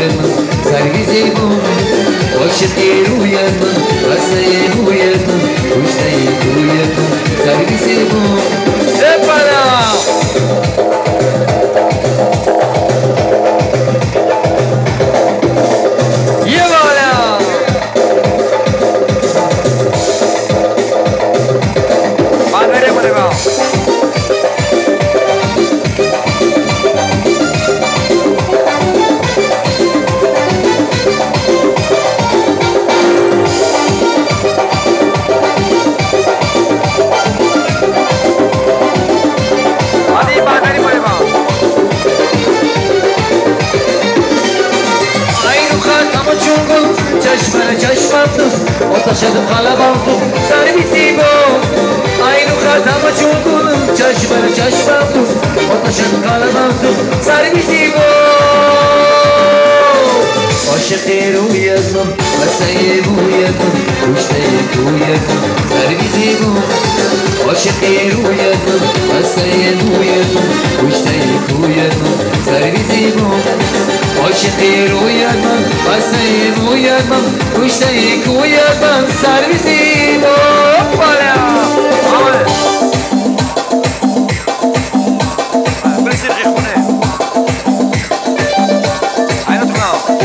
من سرویزی بون عاشقی روی من واسه روی من کشته روی من سرویزی بون سپرا آتشت قلبم تو سرویسی بود اینو خطم چون کنم چشم چشمم تو آتشت قلبم تو سرویسی بود عاشقی روی من واسه روی من کشته روی من سرویسی بود عاشقی روی من واسه روی من کشته روی من سرویسی بود عاشقی روی من واسه روی من کشته روی من سرویسی بود بالا برسید خونه عینت کنم